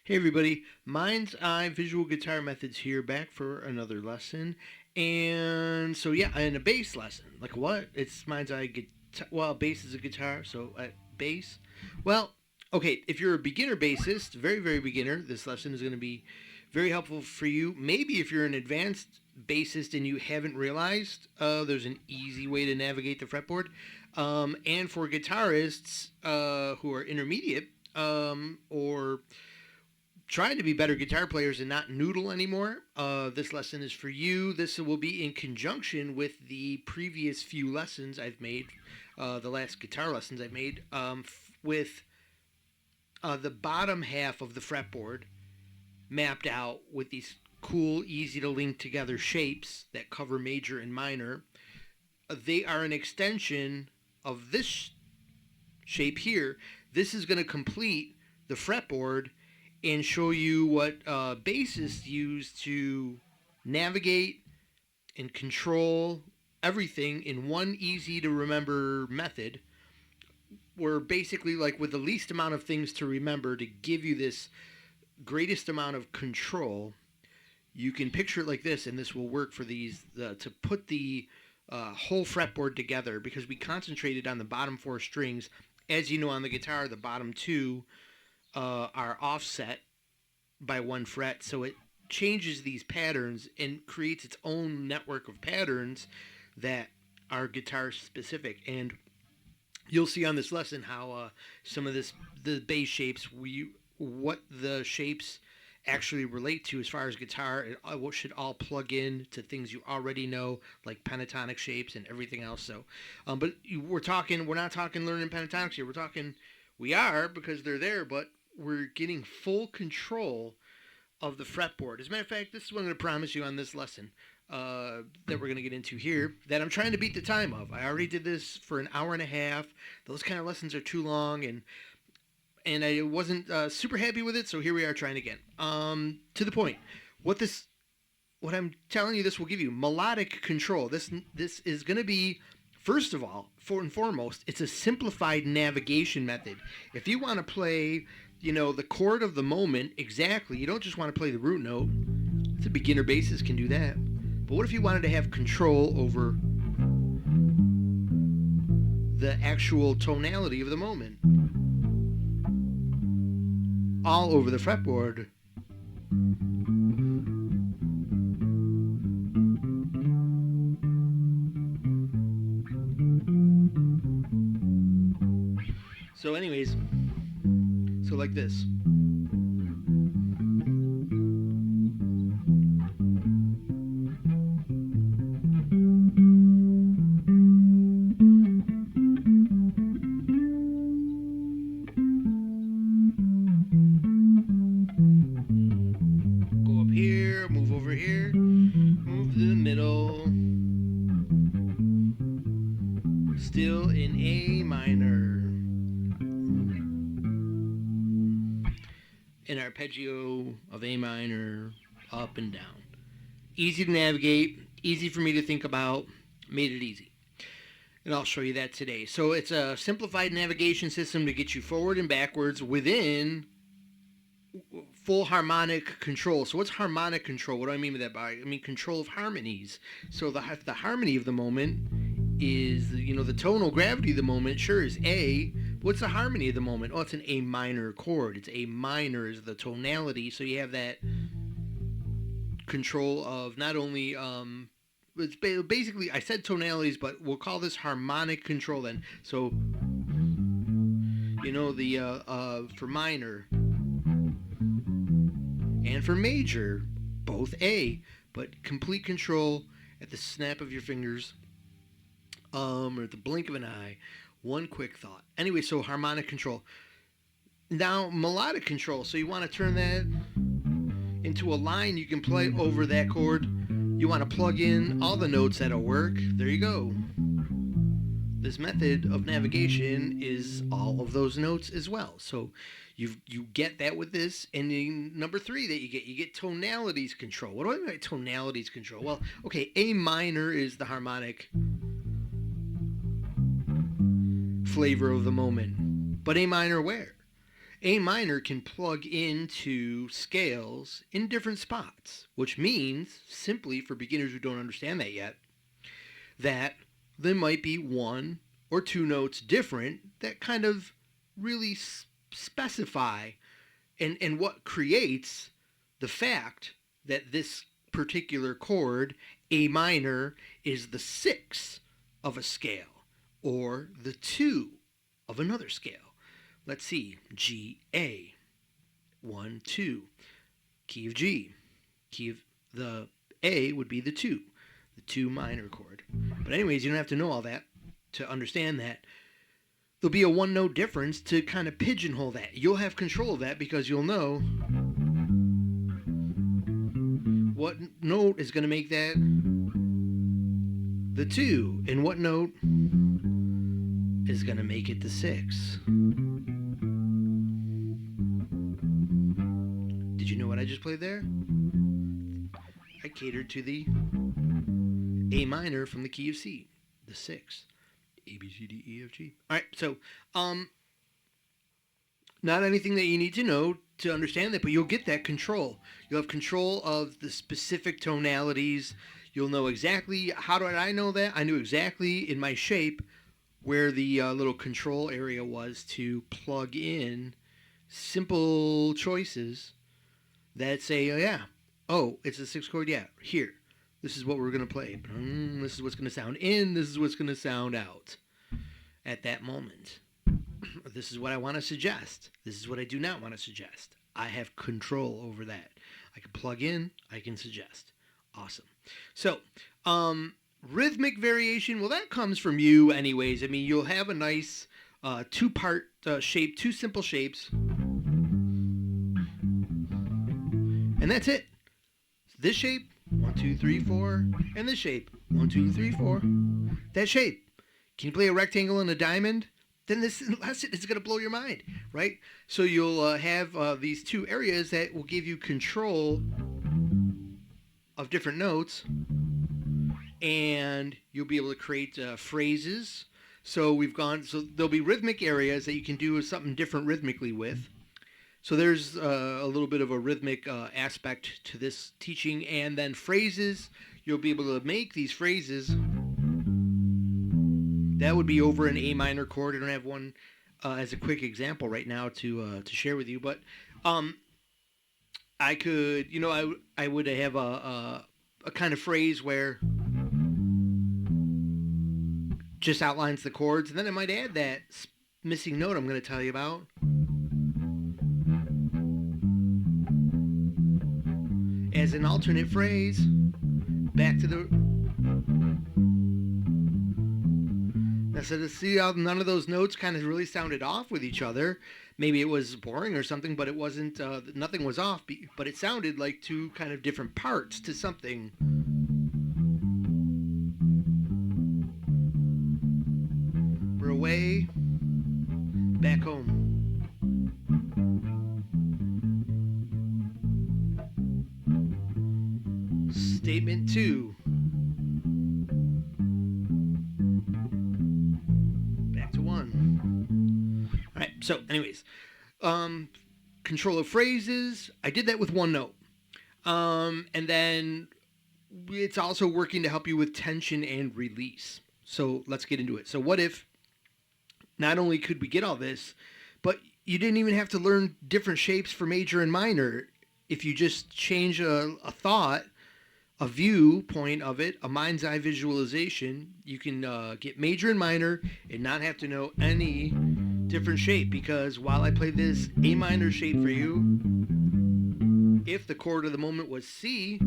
Hey everybody, Mind's Eye Visual Guitar Methods here, back for another lesson. And a bass lesson. Like what? It's Mind's Eye guitar. Well, bass is a guitar, so bass. Well, okay, if you're a beginner bassist, very beginner, this lesson is going to be very helpful for you. Maybe if you're an advanced bassist and you haven't realized, there's an easy way to navigate the fretboard. And for guitarists who are intermediate or trying to be better guitar players and not noodle anymore, this lesson is for you. This will be in conjunction with the previous few lessons I've made, the last guitar lessons I've made, with the bottom half of the fretboard mapped out with these cool, easy to link together shapes that cover major and minor. They are an extension of this shape here. This is going to complete the fretboard and show you what bassists use to navigate and control everything in one easy to remember method, where basically, like, with the least amount of things to remember to give you this greatest amount of control, you can picture it like this, and this will work for these to put the whole fretboard together, because we concentrated on the bottom four strings. As you know, on the guitar, the bottom two are offset by one fret, so it changes these patterns and creates its own network of patterns that are guitar specific. And you'll see on this lesson how some of the bass shapes, what the shapes actually relate to as far as guitar. It should all plug in to things you already know, like pentatonic shapes and everything else. So, but we're not talking learning pentatonics here. We are, because they're there, but we're getting full control of the fretboard. As a matter of fact, this is what I'm going to promise you on this lesson that we're going to get into here, that I'm trying to beat the time of. I already did this for an hour and a half. Those kind of lessons are too long, and I wasn't super happy with it, so here we are trying again. To the point, what I'm telling you, this will give you melodic control. This is going to be, first of all, and foremost, it's a simplified navigation method. If you want to play, the chord of the moment exactly, you don't just want to play the root note. The beginner bassist can do that. But what if you wanted to have control over the actual tonality of the moment? All over the fretboard. So anyways, like this. Go up here, move over here, move to the middle. Still in A minor. An arpeggio of A minor, up and down. Easy to navigate, easy for me to think about, made it easy. And I'll show you that today. So it's a simplified navigation system to get you forward and backwards within full harmonic control. So what's harmonic control? What do I mean by that? I mean control of harmonies. So the harmony of the moment is, the tonal gravity of the moment, sure, is A. What's the harmony of the moment? Oh, it's an A minor chord. It's A minor is the tonality. So you have that control of not only, it's basically, I said tonalities, but we'll call this harmonic control then. So, for minor and for major, both A, but complete control at the snap of your fingers, or at the blink of an eye. One quick thought. Anyway, so harmonic control. Now, melodic control. So you want to turn that into a line you can play over that chord. You want to plug in all the notes that'll work. There you go. This method of navigation is all of those notes as well. So you get that with this. And then number three that you get tonalities control. What do I mean by tonalities control? Well, okay, A minor is the harmonic flavor of the moment. But A minor where? A minor can plug into scales in different spots, which means, simply for beginners who don't understand that yet, that there might be one or two notes different that kind of really specify and what creates the fact that this particular chord, A minor, is the 6 of a scale or the 2 of another scale. Let's see, G, A, 1, 2, key of G. Key of the A would be the 2 minor chord. But anyways, you don't have to know all that to understand that there'll be a one note difference to kind of pigeonhole that. You'll have control of that because you'll know what note is going to make that the 2 and what note is going to make it the 6. Did you know what I just played there? I catered to the A minor from the key of C, the 6. A, B, C, D, E, F, G. All right, so not anything that you need to know to understand that, but you'll get that control. You'll have control of the specific tonalities. You'll know exactly, how did I know that? I knew exactly in my shape where the little control area was to plug in simple choices that say, oh yeah, oh, it's a 6 chord, yeah, here. This is what we're going to play. This is what's going to sound in. This is what's going to sound out at that moment. This is what I want to suggest. This is what I do not want to suggest. I have control over that. I can plug in. I can suggest. Awesome. So, rhythmic variation, well, that comes from you anyways. I mean, you'll have a nice two-part shape, two simple shapes. And that's it. This shape, 1, 2, 3, 4, and this shape, 1, 2, 3, 4. That shape. Can you play a rectangle and a diamond? Then this lesson is going to blow your mind, right? So you'll have these two areas that will give you control of different notes, and you'll be able to create phrases. So there'll be rhythmic areas that you can do something different rhythmically with. So there's a little bit of a rhythmic aspect to this teaching. And then phrases, you'll be able to make these phrases. That would be over an A minor chord. I don't have one as a quick example right now to share with you. But I could, I would have a kind of phrase where just outlines the chords. And then I might add that missing note I'm going to tell you about. As an alternate phrase, back to the... Now, so to see how none of those notes kind of really sounded off with each other, maybe it was boring or something, but it wasn't, nothing was off, but it sounded like two kind of different parts to something. We're away, back home. Statement 2. Back to 1. All right, so anyways, control of phrases. I did that with one note. And then it's also working to help you with tension and release. So let's get into it. So what if not only could we get all this, but you didn't even have to learn different shapes for major and minor. If you just change a thought, a viewpoint of it, a mind's eye visualization, you can get major and minor and not have to know any different shape. Because while I play this A minor shape for you, if the chord of the moment was C,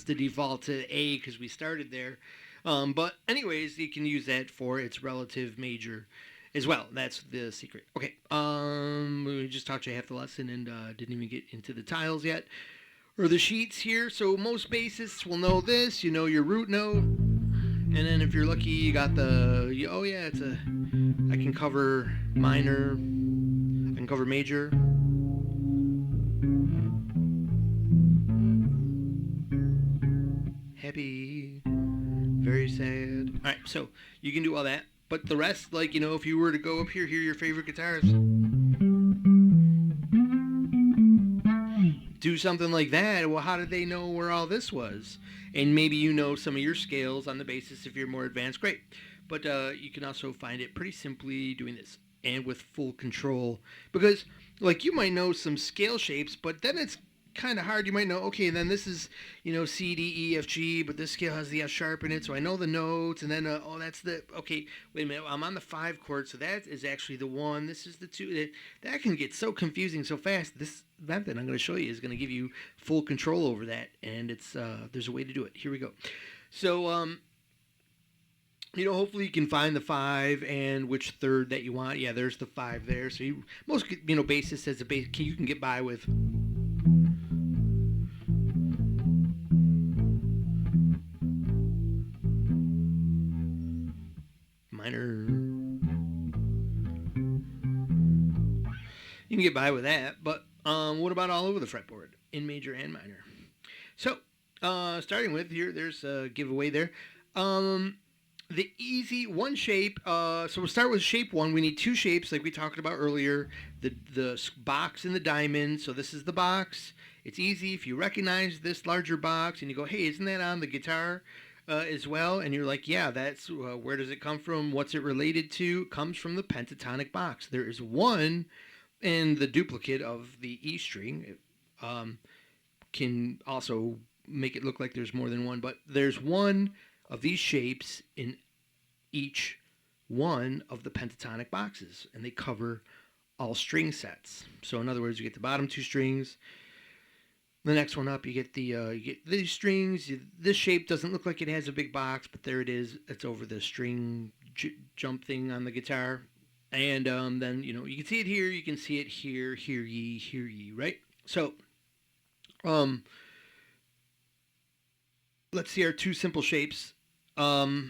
to default to A because we started there. But anyways, you can use that for its relative major as well. That's the secret. Okay. We just taught you half the lesson and didn't even get into the tiles yet or the sheets here. So most bassists will know this. You know your root note, and then if you're lucky, you got the oh yeah, I can cover minor, I can cover major. Happy, very sad. All right, so you can do all that, but the rest, like if you were to go up here, hear your favorite guitars, do something like that. Well, how did they know where all this was? And maybe you know some of your scales on the basis if you're more advanced, great. But you can also find it pretty simply doing this and with full control, because like you might know some scale shapes, but then it's kind of hard. You might know, okay, then this is C, D, E, F, G, but this scale has the F sharp in it, so I know the notes, and then that's the okay. Wait a minute, I'm on the 5 chord, so that is actually the 1. This is the 2. That can get so confusing so fast. This method I'm going to show you is going to give you full control over that, and it's there's a way to do it. Here we go. So hopefully you can find the 5 and which third that you want. Yeah, there's the 5 there. So most bassists as a bass, you can get by with. Minor. You can get by with that, but what about all over the fretboard in major and minor? So starting with here, there's a giveaway there. The easy one shape. So we'll start with shape 1. We need 2 shapes like we talked about earlier. The box and the diamond. So this is the box. It's easy if you recognize this larger box and you go, hey, isn't that on the guitar? As well, and you're like, yeah, that's where does it come from? What's it related to? It comes from the pentatonic box. There is one, and the duplicate of the E string can also make it look like there's more than one, but there's one of these shapes in each one of the pentatonic boxes, and they cover all string sets. So in other words, you get the bottom 2 strings. The next one up, you get these strings. This shape doesn't look like it has a big box, but there it is. It's over the string jump thing on the guitar. And then, you can see it here. You can see it here. Hear ye, right? So, let's see our 2 simple shapes. We'll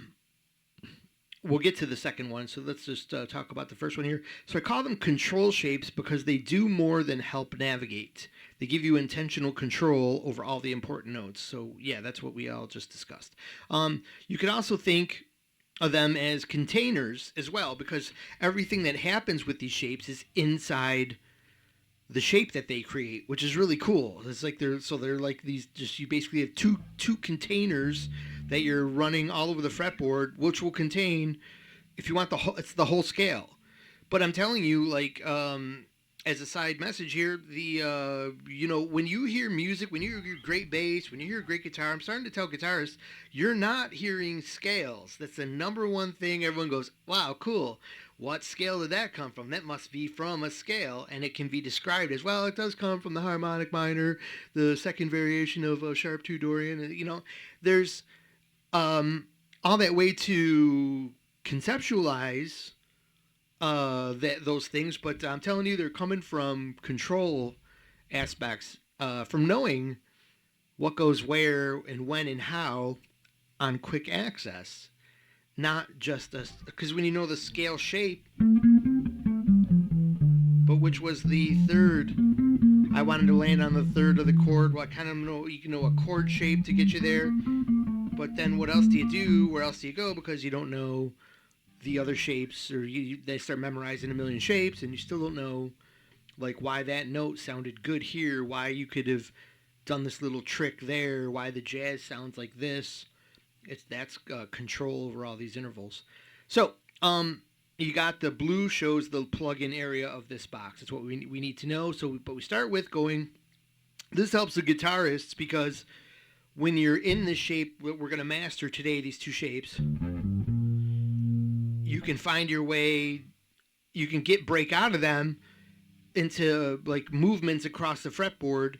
get to the second one, so let's just talk about the first one here. So I call them control shapes because they do more than help navigate. They give you intentional control over all the important notes. So yeah, that's what we all just discussed. You could also think of them as containers as well, because everything that happens with these shapes is inside the shape that they create, which is really cool. It's like they're like these. Just you basically have two containers that you're running all over the fretboard, which will contain, if you want it's the whole scale. But I'm telling you, like, as a side message here, when you hear music, when you hear great bass, when you hear great guitar, I'm starting to tell guitarists, you're not hearing scales. That's the number one thing everyone goes, wow, cool. What scale did that come from? That must be from a scale, and it can be described as, well, it does come from the harmonic minor, the second variation of sharp 2 Dorian. There's all that way to conceptualize those things, but I'm telling you, they're coming from control aspects, from knowing what goes where and when and how on quick access. Not just because when you know the scale shape, but which was the third, I wanted to land on the third of the chord. Well, I kind of know, you can know a chord shape to get you there, but then what else do you do? Where else do you go? Because you don't know the other shapes, or they start memorizing a million shapes, and you still don't know, like, why that note sounded good here, why you could have done this little trick there, why the jazz sounds like this. That's control over all these intervals. So, you got the blue shows the plug-in area of this box. That's what we need to know. So, but we start with going. This helps the guitarists because when you're in this shape, we're going to master today these 2 shapes. You can find your way. You can break out of them into like movements across the fretboard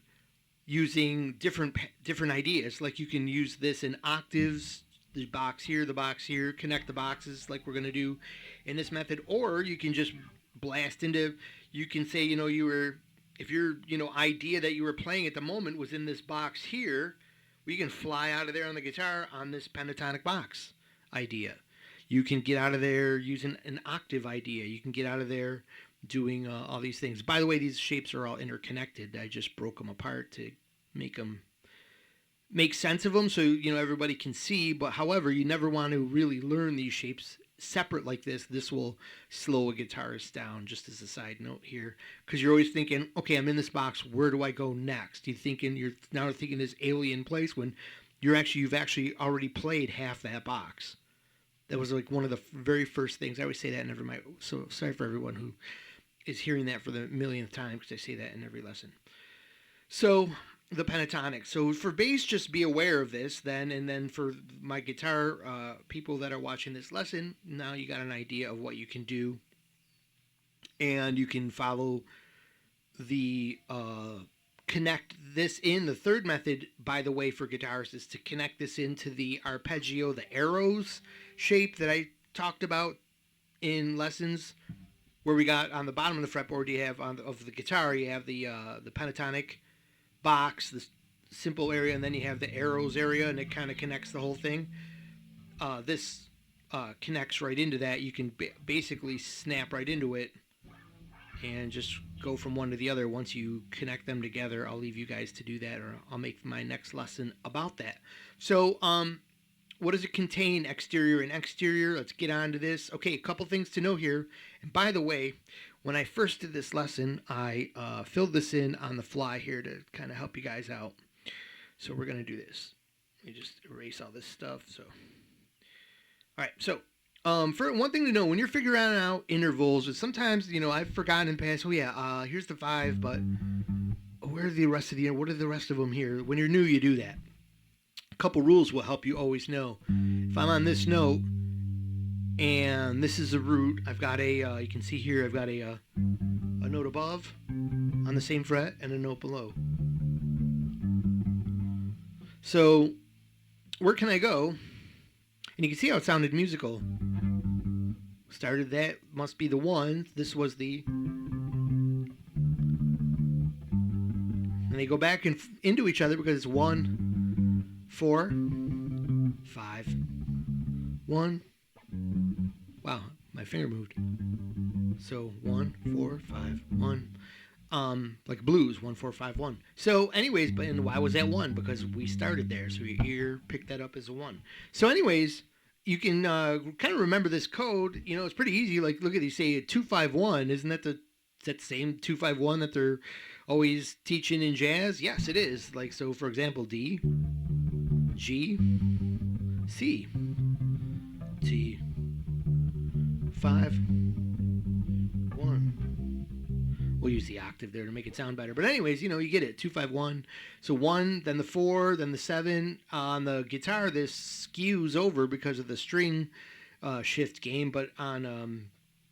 using different ideas. Like you can use this in octaves, the box here, connect the boxes like we're going to do in this method, or you can just blast into. You can say, if your idea that you were playing at the moment was in this box here, we can fly out of there on the guitar on this pentatonic box idea. You can get out of there using an octave idea. You can get out of there doing all these things. By the way, these shapes are all interconnected. I just broke them apart to make sense of them so everybody can see. But however, you never want to really learn these shapes separate like this. This will slow a guitarist down, just as a side note here, because you're always thinking, okay, I'm in this box, where do I go next? You're now thinking this alien place when you've actually already played half that box. That was like one of the very first things. I always say that in every so sorry for everyone who is hearing that for the millionth time, because I say that in every lesson. So the pentatonic. So for bass, just be aware of this then, and then for my guitar people that are watching this lesson, now you got an idea of what you can do, and you can follow the connect this in. The third method, by the way, for guitarists is to connect this into the arpeggio, the arrows shape that I talked about in lessons, where we got on the bottom of the fretboard, you have of the guitar, you have the pentatonic box, the simple area, and then you have the arrows area, and it kind of connects the whole thing. This connects right into that. You can basically snap right into it and just go from one to the other. Once you connect them together, I'll leave you guys to do that, or I'll make my next lesson about that. So what does it contain, exterior and exterior? Let's get on to this. Okay, a couple things to know here. And by the way, when I first did this lesson, I filled this in on the fly here to kind of help you guys out. So we're going to do this. Let me just erase all this stuff. So, all right. So for one thing to know, when you're figuring out intervals, is sometimes, I've forgotten in the past, here's the 5, but where are the rest of what are the rest of them here? When you're new, you do that. A couple rules will help you always know. If I'm on this note, and this is a root, I've got you can see here, I've got a note above on the same fret and a note below. So where can I go? And you can see how it sounded musical. Started that, must be the 1. This was the... And they go back into each other because it's 1, 4, 5, 1. Wow, my finger moved. So 1, 4, 5, 1. Like blues, 1, 4, 5, 1. So anyways, and why was that 1? Because we started there, so your ear picked that up as a 1. So anyways, you can kind of remember this code. It's pretty easy. Like, look at these, say 2-5-1. Isn't that the same 2-5-1 that they're always teaching in jazz? Yes, it is. Like, so for example, D, G, C, T, 5, 1. We'll use the octave there to make it sound better. But anyways, you get it. 2-5-1. So 1, then the 4, then the 7. On the guitar, this skews over because of the string shift game. But on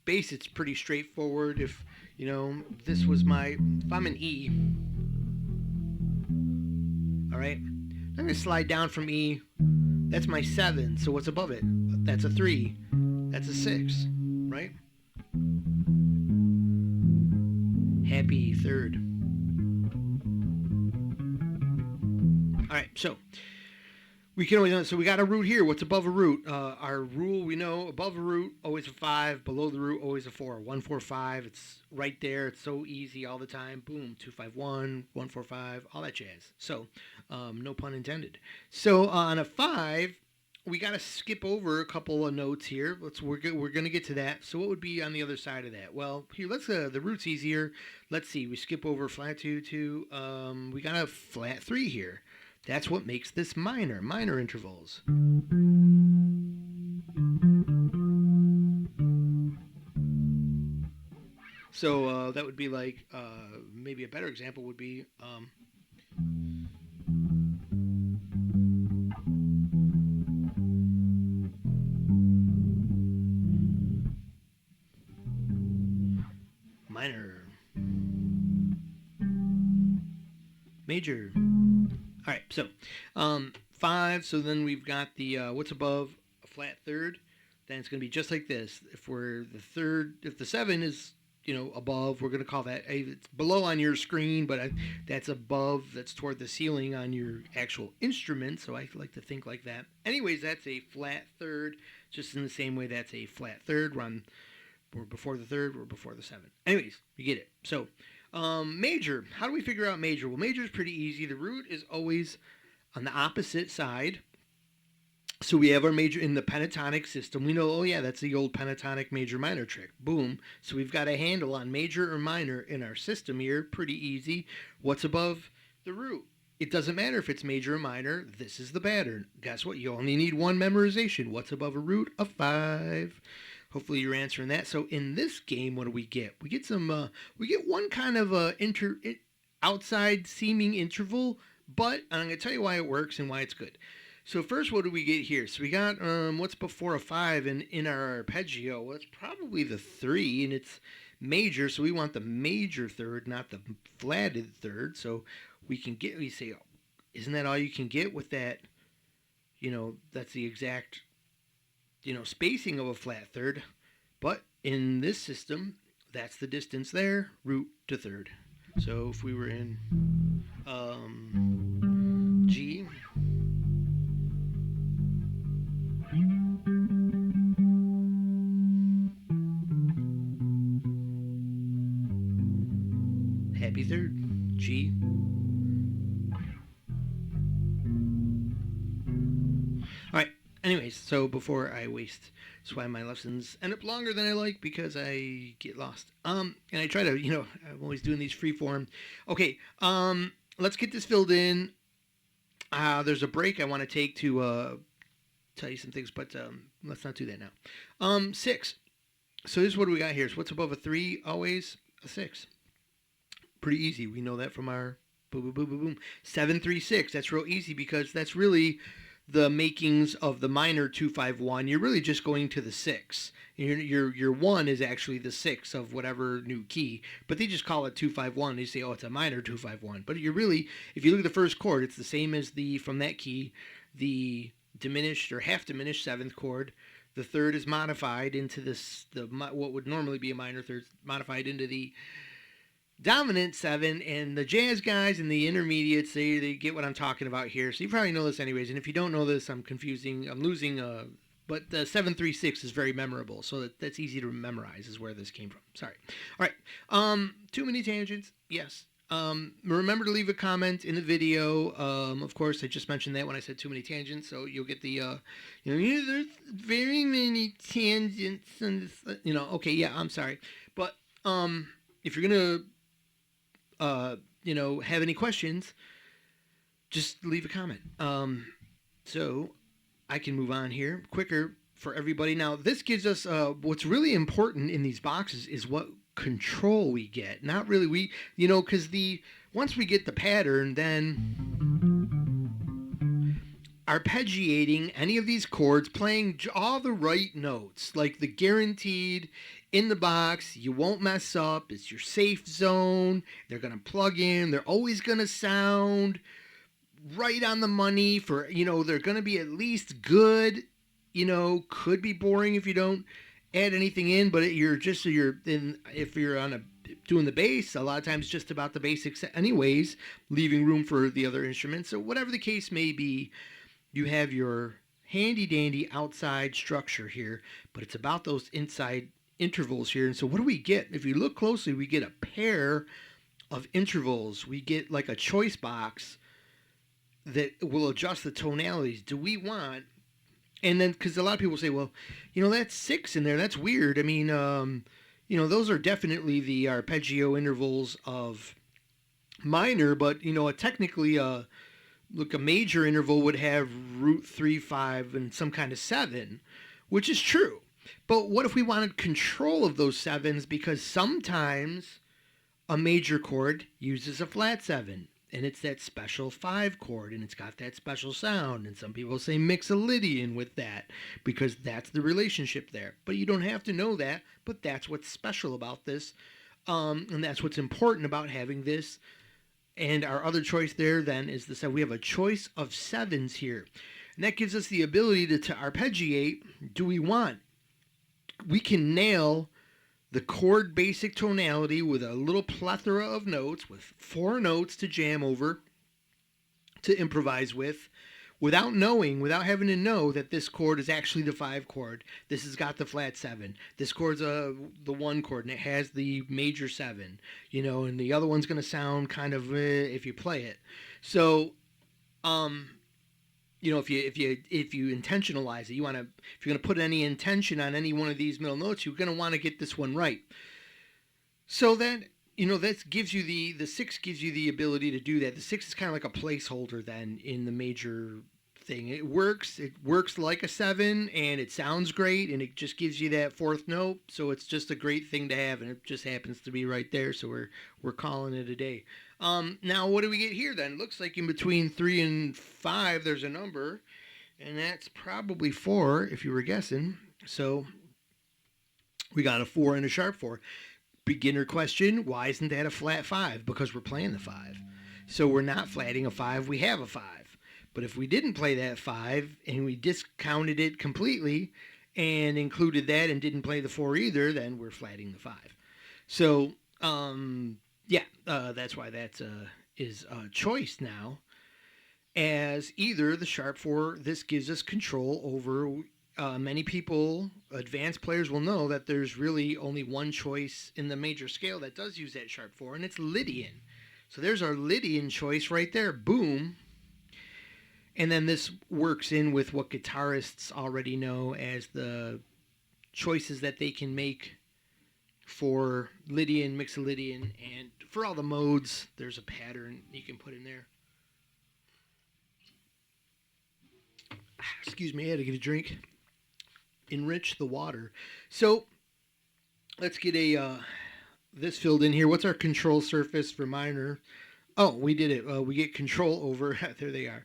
bass, it's pretty straightforward. If this was if I'm an E, all right, I'm going to slide down from E. That's my 7. So what's above it? That's a 3. That's a 6, right? Happy 3rd. All right, so we can always, so we got a root here. What's above a root? Our rule, we know, above a root, always a 5. Below the root, always a 4. 1, 4, 5. It's right there. It's so easy all the time. Boom, 2-5-1, 1, 4, 5, all that jazz. So, no pun intended. So on a 5, we got to skip over a couple of notes here. We're going to get to that. So what would be on the other side of that? Well, here, the root's easier. Let's see. We skip over flat 2, 2. We got a flat 3 here. That's what makes this minor intervals. So that would be like, maybe a better example would be, minor. Major. All right, so 5. So then we've got the what's above a flat third. Then it's going to be just like this. If we're the third, if the 7 is above, we're going to call that it's below on your screen, but that's above. That's toward the ceiling on your actual instrument. So I like to think like that. Anyways, that's a flat third. Just in the same way, that's a flat third. We're before the third. We're before the 7. Anyways, you get it. So major. How do we figure out major? Well, major is pretty easy. The root is always on the opposite side. So we have our major in the pentatonic system. We know, oh yeah, that's the old pentatonic major minor trick. Boom. So we've got a handle on major or minor in our system here. Pretty easy. What's above the root? It doesn't matter if it's major or minor. This is the pattern. Guess what? You only need one memorization. What's above a root? A 5. Hopefully you're answering that. So in this game, what do we get? We get some. We get one kind of outside seeming interval, but I'm going to tell you why it works and why it's good. So first, what do we get here? So we got what's before a 5 in our arpeggio. Well, it's probably the 3, and it's major. So we want the major third, not the flatted third. So we say, oh, isn't that all you can get with that? That's the exact spacing of a flat third. But in this system, that's the distance there, root to third. So if we were in G, happy third, G. All right. Anyways, so before I waste, that's why my lessons end up longer than I like because I get lost. And I try to, I'm always doing these free form. Okay. Let's get this filled in. There's a break I want to take to tell you some things, but let's not do that now. 6. So this is what we got here. So what's above a 3? Always a 6. Pretty easy. We know that from our boom, boom, boom, boom, boom. 7, 3, 6. That's real easy because that's really the makings of the minor 2-5-1. You're really just going to the 6. Your 1 is actually the 6 of whatever new key, but they just call it 2-5-1. They say, oh, it's a minor 2-5-1. But you're really, if you look at the first chord, it's the same as from that key, the diminished or half diminished 7th chord. The third is modified into what would normally be a minor third, modified into the dominant 7, and the jazz guys and the intermediates, they get what I'm talking about here. So you probably know this anyways, and if you don't know this, I'm losing, but the 7-3-6 is very memorable, so that's easy to memorize is where this came from. Sorry. All right. Too many tangents? Yes. Remember to leave a comment in the video. Of course, I just mentioned that when I said too many tangents, so you'll get the, there's very many tangents, and this, okay, yeah, I'm sorry. But, if you're going to have any questions, just leave a comment. So I can move on here quicker for everybody. Now, this gives us what's really important in these boxes is what control we get. Not really because once we get the pattern, then arpeggiating any of these chords, playing all the right notes, like the guaranteed in the box, you won't mess up. It's your safe zone. They're going to plug in. They're always going to sound right on the money for, they're going to be at least good, could be boring if you don't add anything in, but if you're doing the bass, a lot of times just about the basics anyways, leaving room for the other instruments. So whatever the case may be, you have your handy dandy outside structure here, but it's about those inside intervals here. And so what do we get? If you look closely, we get a pair of intervals. We get like a choice box that will adjust the tonalities. Do we want, and then because a lot of people say, well, that's 6 in there, that's weird. I mean, those are definitely the arpeggio intervals of minor, but technically look, a major interval would have root 3, 5 and some kind of 7, which is true. But what if we wanted control of those 7s? Because sometimes a major chord uses a flat 7, and it's that special 5 chord, and it's got that special sound. And some people say Mixolydian with that, because that's the relationship there. But you don't have to know that, but that's what's special about this. And that's what's important about having this And our other choice there then is the 7. We have a choice of 7s here. And that gives us the ability to arpeggiate. Do we want? We can nail the chord basic tonality with a little plethora of notes, with 4 notes to jam over, to improvise with, without knowing, without having to know that this chord is actually the 5 chord. This has got the flat 7. This chord's the 1 chord, and it has the major 7. And the other one's going to sound kind of if you play it. So, if you intentionalize it, if you're going to put any intention on any one of these middle notes, you're going to want to get this one right. So then, that gives you the 6 gives you the ability to do that. The 6 is kind of like a placeholder then in the major thing. It works like a 7, and it sounds great, and it just gives you that 4th note. So it's just a great thing to have, and it just happens to be right there. So we're calling it a day. Now what do we get here then? It looks like in between 3 and 5 there's a number, and that's probably 4 if you were guessing. So we got a 4 and a sharp 4. Beginner question, why isn't that a flat 5? Because we're playing the 5. So we're not flatting a 5, we have a 5. But if we didn't play that 5 and we discounted it completely and included that and didn't play the 4 either, then we're flatting the 5. So, that's why that is a choice now. As either the sharp 4, this gives us control over. Many people, advanced players, will know that there's really only one choice in the major scale that does use that sharp 4, and it's Lydian. So there's our Lydian choice right there. Boom. And then this works in with what guitarists already know as the choices that they can make for Lydian, Mixolydian, and for all the modes, there's a pattern you can put in there. Excuse me, I had to get a drink. Enrich the water. So let's get this filled in here. What's our control surface for minor? Oh, we did it. We get control over. There they are.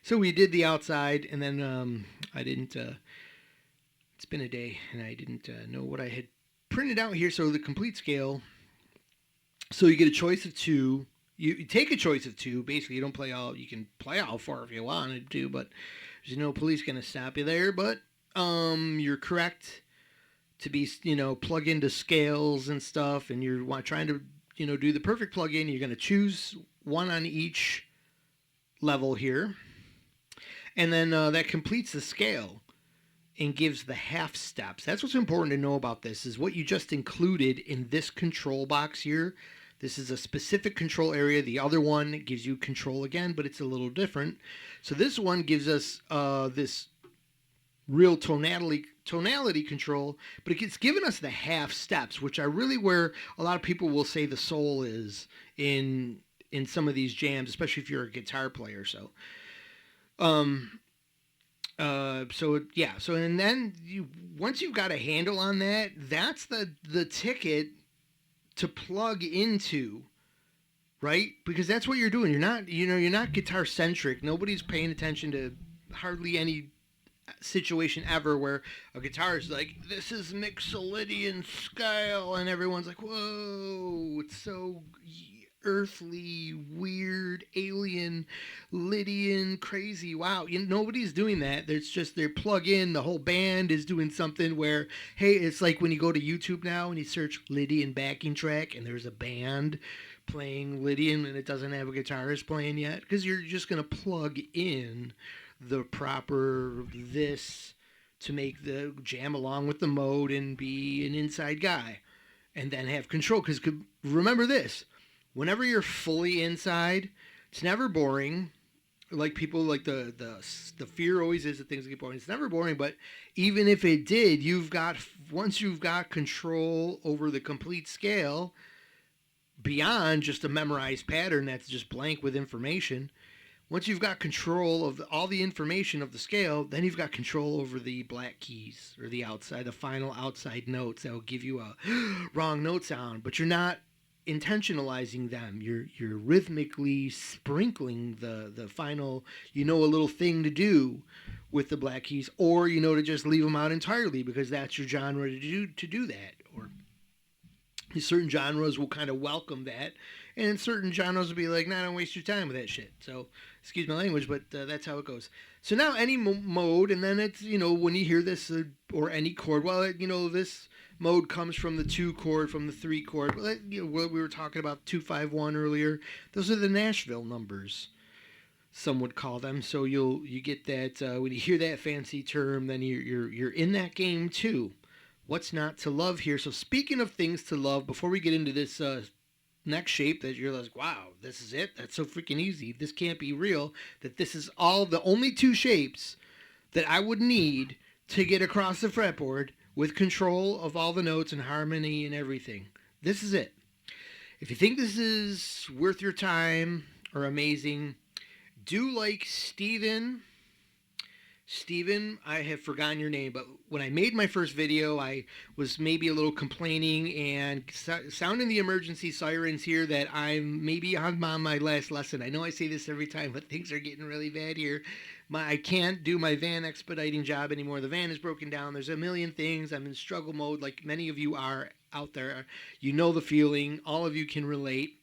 So we did the outside, and then I didn't. It's been a day, and I didn't know what I had printed out here. So the complete scale. So you get a choice of 2. You take a choice of 2. Basically, you don't play all. You can play all 4 if you wanted to, but there's no police gonna stop you there. But you're correct to be, plug into scales and stuff, and you're trying to, do the perfect plug-in. You're going to choose one on each level here, and then that completes the scale and gives the half steps. That's what's important to know about this, is what you just included in this control box here. This is a specific control area. The other one gives you control again, but it's a little different. So this one gives us this real tonality control, but it's given us the half steps, which are really where a lot of people will say the soul is in some of these jams, especially if you're a guitar player. So and then once you've got a handle on that, that's the ticket to plug into, right? Because that's what you're doing. You're not guitar centric. Nobody's paying attention to hardly any situation ever where a guitar is like, this is Mixolydian scale, and everyone's like, whoa, it's so earthly, weird, alien, Lydian, crazy. Wow, nobody's doing that. There's just their plug in. The whole band is doing something where, hey, it's like when you go to YouTube now and you search Lydian backing track, and there's a band playing Lydian, and it doesn't have a guitarist playing yet, because you're just gonna plug in the proper this to make the jam along with the mode and be an inside guy, and then have control. Because remember this, whenever you're fully inside, it's never boring. Like people, like the fear always is that things get boring. It's never boring, but even if it did, once you've got control over the complete scale, beyond just a memorized pattern that's just blank with information. Once you've got control of all the information of the scale, then you've got control over the black keys, or the final outside notes that will give you a wrong note sound. But you're not intentionalizing them. You're rhythmically sprinkling the final, a little thing to do with the black keys, or to just leave them out entirely because that's your genre to do that. Or Certain genres will kind of welcome that, and certain genres will be like, "Nah, don't waste your time with that shit." So, excuse my language, but that's how it goes. So now any mode, and then it's when you hear this or any chord, well, this mode comes from the 2 chord, from the 3 chord. Well, what we were talking about 2-5-1 earlier. Those are the Nashville numbers, some would call them. So you get that when you hear that fancy term, then you're in that game too. What's not to love here? So speaking of things to love, before we get into this next shape that you're like, wow, this is it? That's so freaking easy. This can't be real. That this is all the only 2 shapes that I would need to get across the fretboard with control of all the notes and harmony and everything. This is it. If you think this is worth your time or amazing, do like Stephen, I have forgotten your name, but when I made my first video, I was maybe a little complaining and sounding the emergency sirens here that I'm maybe on my last lesson. I know I say this every time, but things are getting really bad here. I can't do my van expediting job anymore. The van is broken down. There's a million things. I'm in struggle mode like many of you are out there. You know the feeling. All of you can relate.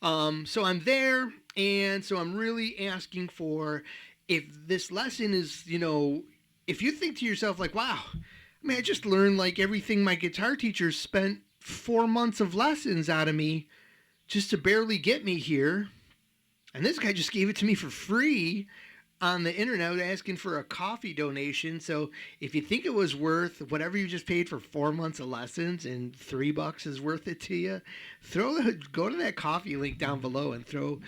So I'm there, and so I'm really asking for, if this lesson is, if you think to yourself like, wow, I just learned like everything my guitar teacher spent 4 months of lessons out of me just to barely get me here. And this guy just gave it to me for free on the internet asking for a coffee donation. So if you think it was worth whatever you just paid for 4 months of lessons and $3 is worth it to you, go to that coffee link down below and throw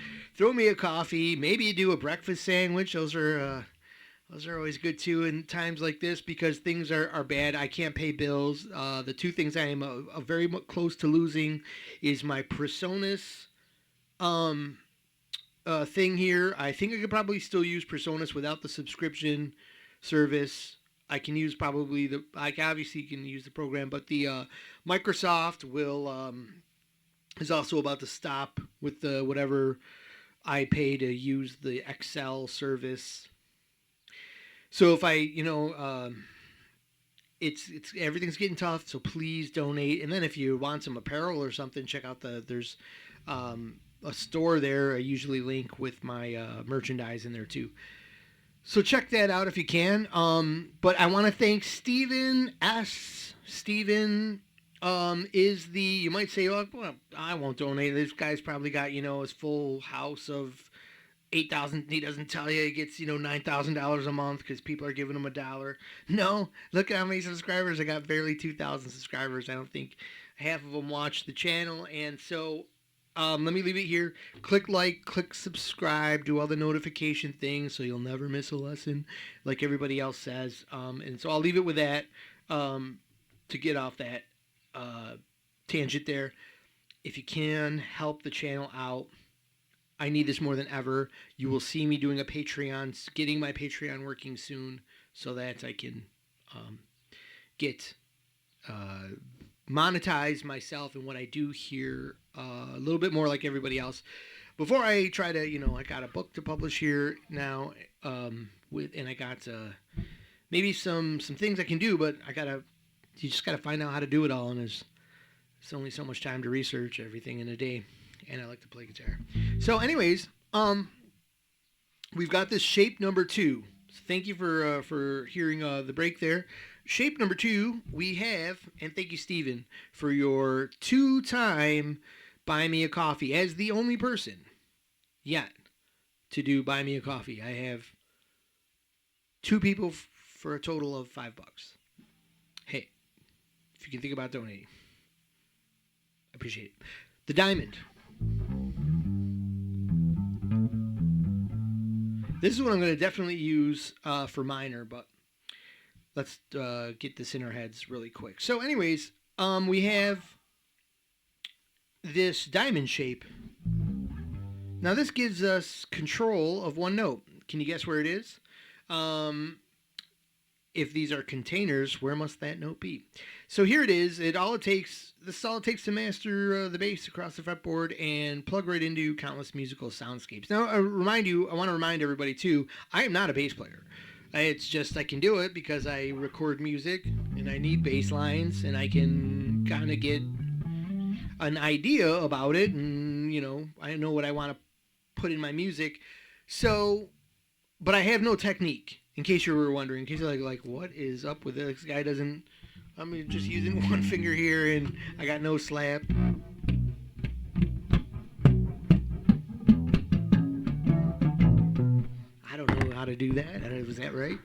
me a coffee. Maybe you do a breakfast sandwich. Those are always good too in times like this, because things are bad. I can't pay bills. The 2 things I am very close to losing is my PreSonus thing here. I think I could probably still use PreSonus without the subscription service. I can use I obviously can use the program, but the Microsoft is also about to stop with the whatever I pay to use the Excel service. So if I, it's everything's getting tough. So please donate. And then if you want some apparel or something, check out there's a store there. I usually link with my merchandise in there too. So check that out if you can. But I want to thank Stephen S. Stephen is the, you might say, oh, well, I won't donate. This guy's probably got, his full house of 8,000. He doesn't tell you he gets, $9,000 a month because people are giving him $1. No, look at how many subscribers. I got barely 2,000 subscribers. I don't think half of them watch the channel. And so let me leave it here. Click like, click subscribe, do all the notification things so you'll never miss a lesson like everybody else says. And so I'll leave it with that to get off that tangent there. If you can, help the channel out. I need this more than ever. You will see me doing a Patreon, getting my Patreon working soon so that I can get monetize myself and what I do here a little bit more like everybody else. Before I try to, I got a book to publish here now, and I got maybe some things I can do, but you just gotta find out how to do it all, and there's only so much time to research everything in a day, and I like to play guitar. So, anyways, we've got this shape number 2. So thank you for hearing the break there. Shape number 2 we have, and thank you, Stephen, for your 2-time Buy Me a Coffee as the only person yet to do Buy Me a Coffee. I have 2 people for a total of $5. Hey, if you can think about donating, I appreciate it. The diamond. This is what I'm going to definitely use for minor, but let's get this in our heads really quick. So anyways, we have this diamond shape. Now this gives us control of one note. Can you guess where it is? If these are containers, where must that note be? So here it is. This is all it takes to master the bass across the fretboard and plug right into countless musical soundscapes. Now, I want to remind everybody too, I am not a bass player. It's just I can do it because I record music and I need bass lines, and I can kind of an idea about it, and I know what I want to put in my music. So, but I have no technique. In case you were wondering, in case you're like what is up with this guy? Doesn't I'm just using one finger here, and I got no slap. I don't know how to do that. Was that right?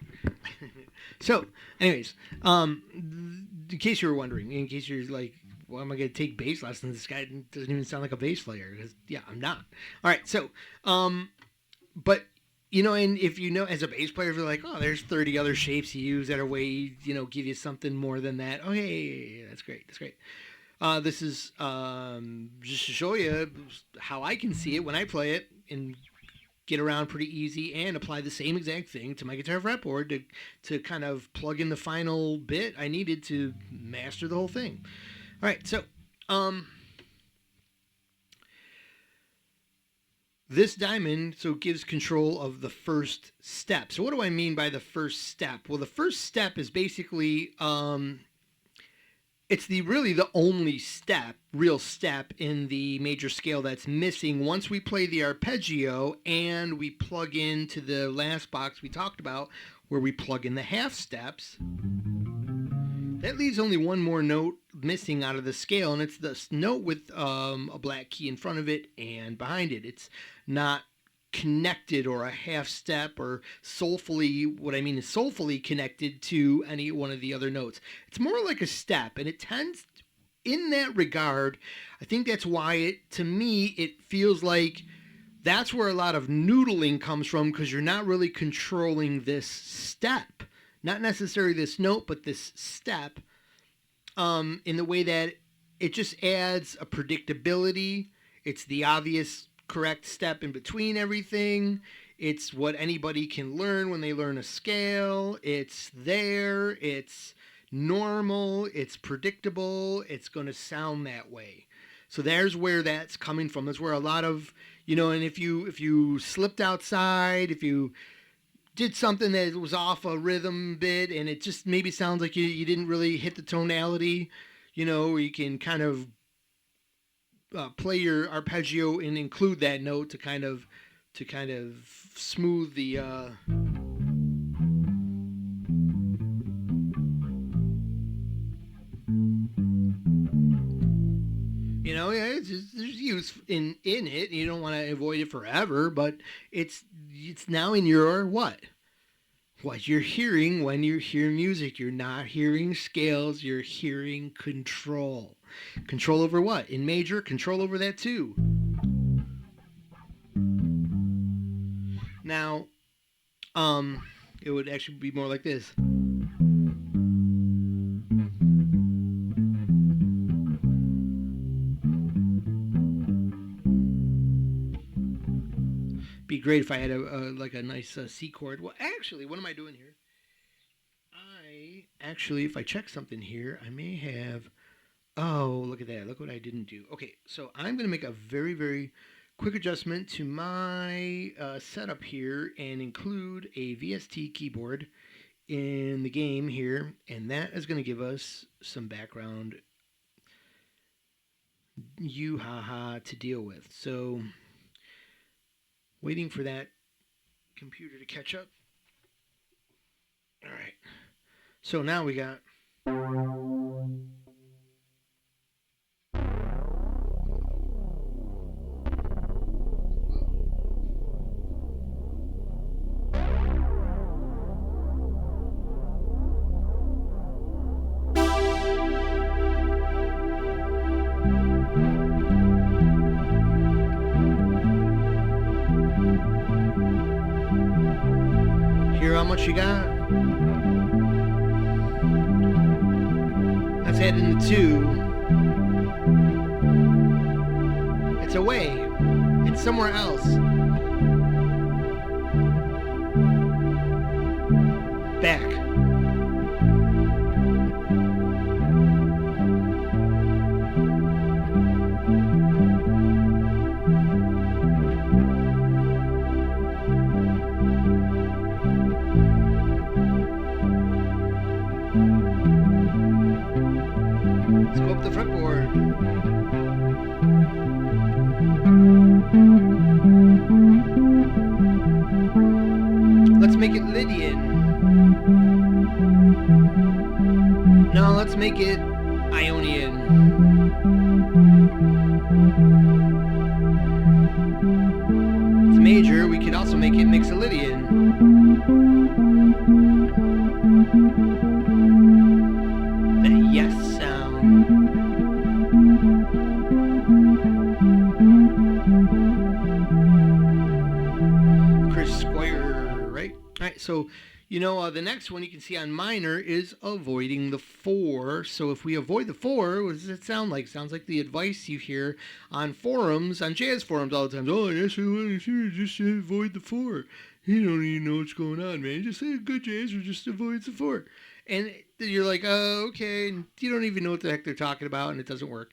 So, anyways, in case you were wondering, in case you're like, well, am I going to take bass lessons? This guy doesn't even sound like a bass player. Yeah, I'm not. All right, so, but, and if as a bass player, if you're like, oh, there's 30 other shapes you use that are way, give you something more than that. Oh, hey, that's great. That's great. This is just to show you how I can see it when I play it and get around pretty easy and apply the same exact thing to my guitar fretboard to kind of plug in the final bit I needed to master the whole thing. All right, so this diamond gives control of the first step. So what do I mean by the first step? Well, the first step is basically it's really the only real step in the major scale that's missing once we play the arpeggio and we plug into the last box we talked about where we plug in the half steps. That leaves only one more note missing out of the scale, and it's the note with a black key in front of it and behind it. It's not connected or a half step or soulfully, what I mean is soulfully connected to any one of the other notes. It's more like a step, and it tends, in that regard, I think that's why to me, it feels like that's where a lot of noodling comes from, because you're not really controlling this step. Not necessarily this note, but this step, in the way that it just adds a predictability. It's the obvious correct step in between everything. It's what anybody can learn when they learn a scale. It's there. It's normal. It's predictable. It's going to sound that way. So there's where that's coming from. That's where a lot of, and if you slipped outside, if you did something that was off a rhythm bit and it just maybe sounds like you didn't really hit the tonality, where you can kind of play your arpeggio and include that note to kind of smooth the it's just, there's use in it. You don't want to avoid it forever, but it's now in your what you're hearing when you hear music. You're not hearing scales, you're hearing control. Control over what? In major, control over that too. Now, it would actually be more like this. Be great if I had a nice C chord. Well, actually, what am I doing here? If I check something here, I may have. Oh, look at that! Look what I didn't do. Okay, so I'm going to make a very, very quick adjustment to my setup here and include a VST keyboard in the game here, and that is going to give us some background to deal with. So, waiting for that computer to catch up. All right. So now we got. Hear how much you got? Let's add in the 2. It's away. It's somewhere else. Back. Let's go up the fretboard. No, let's make it Ionian. It's major. We could also make it Mixolydian. That yes sound. Chris Squire, right? All right, so the next one you can see on minor is avoiding the 4. So if we avoid the 4, what does it sound like? Sounds like the advice you hear on forums, on jazz forums all the time. Oh, yes, just avoid the 4. You don't even know what's going on, man. Just say a good jazzer just avoids the 4. And you're like, oh, okay. And you don't even know what the heck they're talking about, and it doesn't work.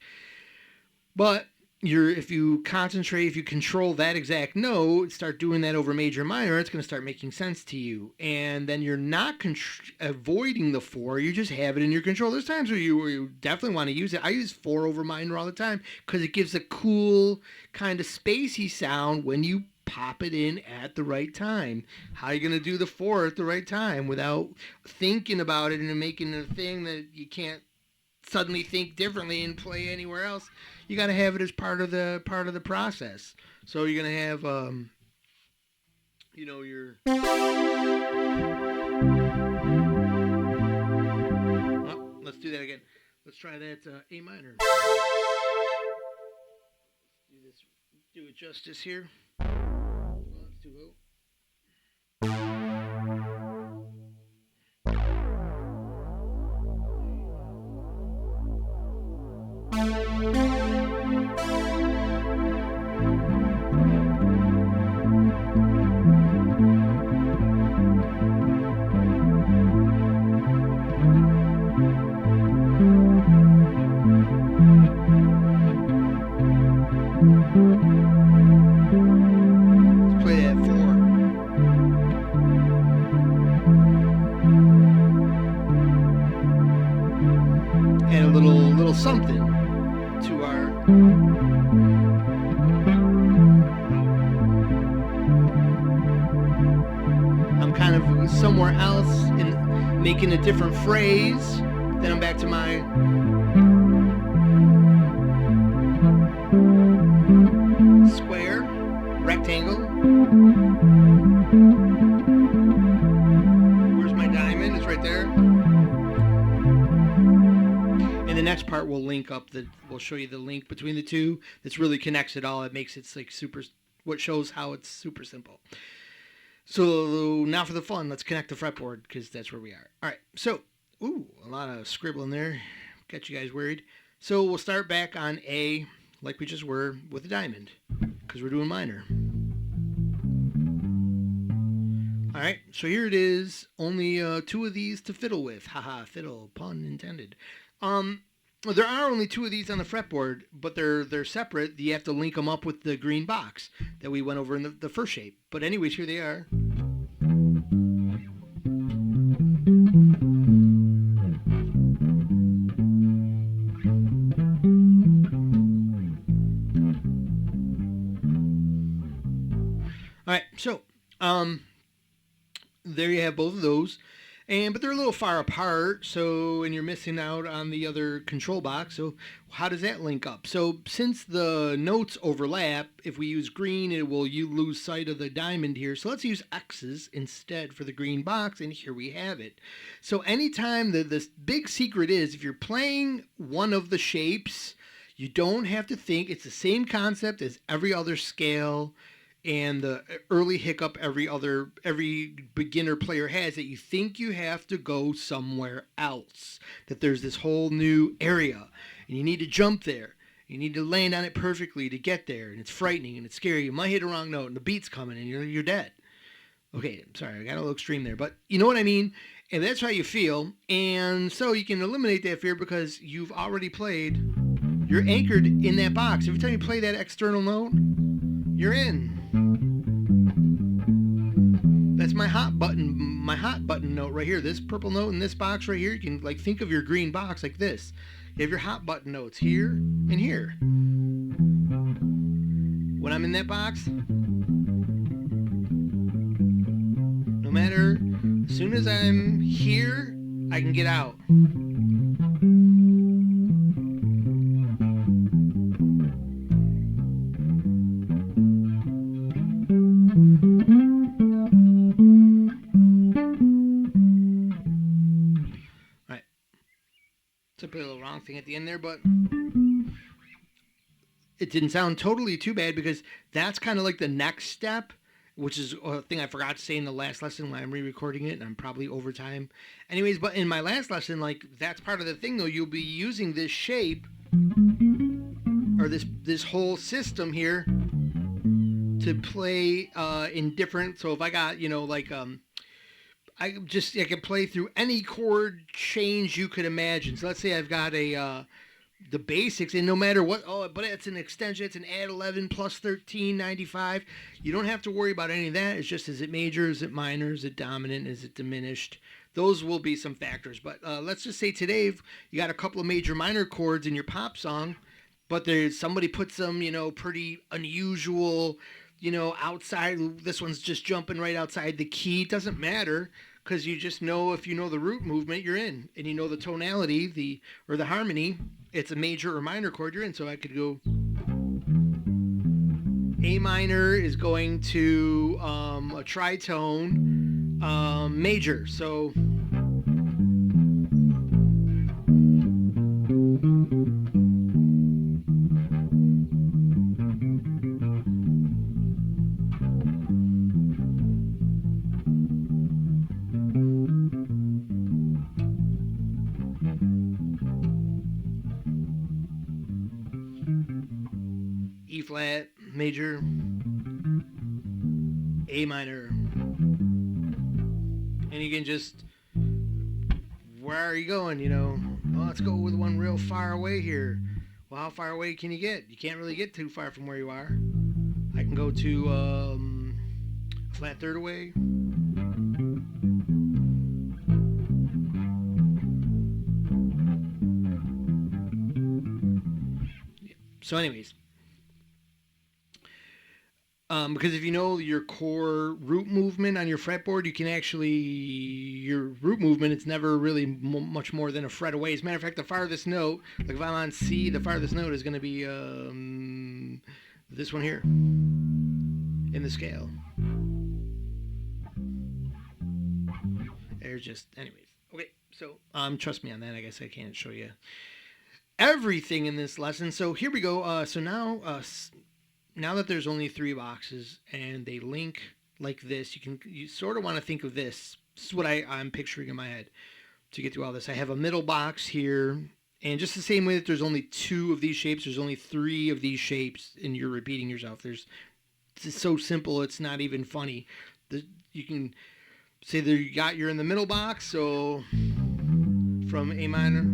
But if you concentrate, if you control that exact note, start doing that over major minor, it's going to start making sense to you. And then you're not avoiding the 4, you just have it in your control. There's times where you definitely want to use it. I use 4 over minor all the time because it gives a cool kind of spacey sound when you pop it in at the right time. How are you going to do the 4 at the right time without thinking about it and making it a thing that you can't suddenly think differently and play anywhere else? You got to have it as part of the process. So you're gonna have your let's do that again. Let's try that A minor. Let's do it justice here. Let's do it. Something to our I'm kind of somewhere else in making a different phrase. Then I'm back to my square, rectangle. Where's my diamond? It's right there. The next part will link up we'll show you the link between the two that's really connects it all. It makes it like super, what shows how it's super simple. So now for the fun, let's connect the fretboard because that's where we are. All right, so a lot of scribbling there, got you guys worried. So we'll start back on A like we just were with the diamond because we're doing minor. All right, so here it is. Only 2 of these to fiddle with. Haha, fiddle, pun intended. There are only 2 of these on the fretboard, but they're separate. You have to link them up with the green box that we went over in the first shape. But anyways, here they are. All right, so there you have both of those. But they're a little far apart, and you're missing out on the other control box. So how does that link up? So since the notes overlap, if we use green, you lose sight of the diamond here. So let's use X's instead for the green box, and here we have it. So anytime the big secret is, if you're playing one of the shapes, you don't have to think. It's the same concept as every other scale. And the early hiccup every beginner player has, that you think you have to go somewhere else, that there's this whole new area and you need to jump there. You need to land on it perfectly to get there, and it's frightening and it's scary. You might hit a wrong note and the beat's coming and you're dead. Okay, I'm sorry, I got a little extreme there, but you know what I mean? And that's how you feel. And so you can eliminate that fear because you've already played. You're anchored in that box. Every time you play that external note, you're in. That's my hot button note right here. This purple note in this box right here. You can think of your green box like this. You have your hot button notes here and here. When I'm in that box, no matter, as soon as I'm here, I can get out. So I put a little wrong thing at the end there, but it didn't sound totally too bad because that's kind of like the next step, which is a thing I forgot to say in the last lesson when I'm re-recording it, and I'm probably over time. Anyways, but in my last lesson, like, that's part of the thing, though. You'll be using this shape, or this whole system here, to play in different. So if I got, like, I can play through any chord change you could imagine. So let's say I've got the basics, and no matter what, but it's an extension, it's an add 11 plus 13, 95. You don't have to worry about any of that. It's just, is it major, is it minor, is it dominant, is it diminished? Those will be some factors. But let's just say today you got a couple of major minor chords in your pop song, but there's somebody put some, pretty unusual, outside. This one's just jumping right outside the key. It doesn't matter, because you just know, if you know the root movement, you're in, and you know the tonality, or the harmony. It's a major or minor chord you're in. So I could go A minor is going to a tritone major. So E flat major, A minor, and you can just, where are you going? Well, let's go with one real far away here. Well, how far away can you get? You can't really get too far from where you are. I can go to a flat third away. So anyways, because if you know your core root movement on your fretboard, you can actually, your root movement, it's never really much more than a fret away. As a matter of fact, the farthest note, like if I'm on C, the farthest note is going to be this one here in the scale. There's just, anyways. Okay, so trust me on that. I guess I can't show you everything in this lesson. So here we go. So now that there's only 3 boxes and they link like this, you sort of want to think of this. This is what I'm picturing in my head to get through all this. I have a middle box here, and just the same way that there's only 2 of these shapes, there's only 3 of these shapes, and you're repeating yourself. It's so simple, it's not even funny. You can say that you're in the middle box, so from A minor,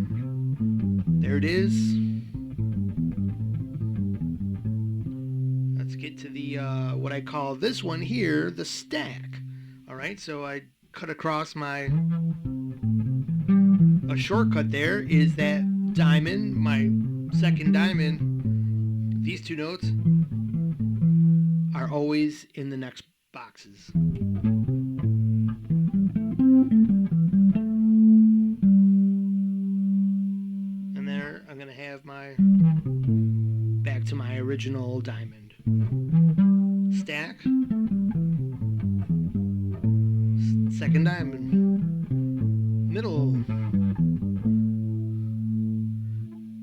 there it is. Let's get to the what I call this one here, the stack. All right, so I cut across a shortcut there is that diamond, my second diamond. These 2 notes are always in the next boxes. And there I'm going to have back to my original diamond. Stack, second diamond, middle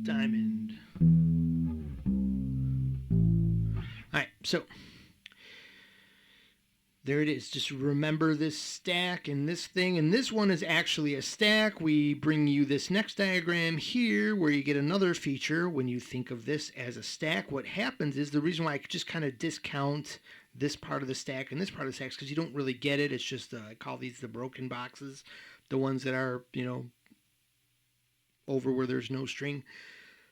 diamond. Alright, so there it is. Just remember this stack and this thing, and this one is actually a stack. We bring you this next diagram here where you get another feature. When you think of this as a stack, what happens is, the reason why I just kind of discount this part of the stack and this part of the stack is because you don't really get it. It's just, I call these the broken boxes, the ones that are, over where there's no string.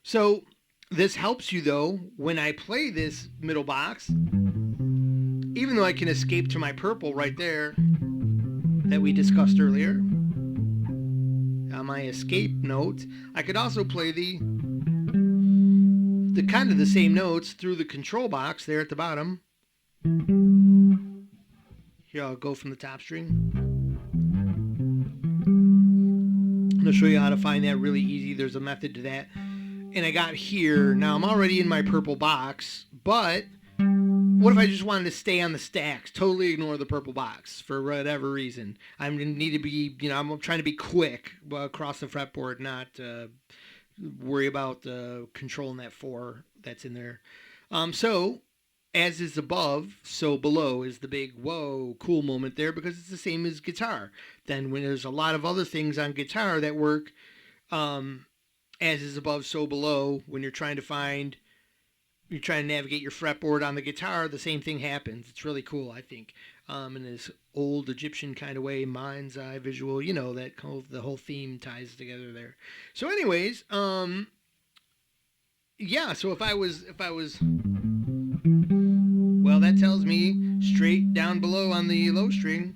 So this helps you, though, when I play this middle box, even though I can escape to my purple right there that we discussed earlier, on my escape note, I could also play the kind of the same notes through the control box there at the bottom. Here, I'll go from the top string. I'm going to show you how to find that really easy. There's a method to that. And I got here, now I'm already in my purple box, but what if I just wanted to stay on the stacks, totally ignore the purple box for whatever reason? I need to be, I'm trying to be quick across the fretboard, not worry about controlling that 4 that's in there. So, as is above, so below is the big, whoa, cool moment there, because it's the same as guitar. Then when there's a lot of other things on guitar that work, as is above, so below, when you're trying to navigate your fretboard on the guitar, the same thing happens. It's really cool, I think. In this old Egyptian kind of way, mind's eye visual, that the whole theme ties together there. So anyways, yeah, so if I was, well, that tells me straight down below on the low string.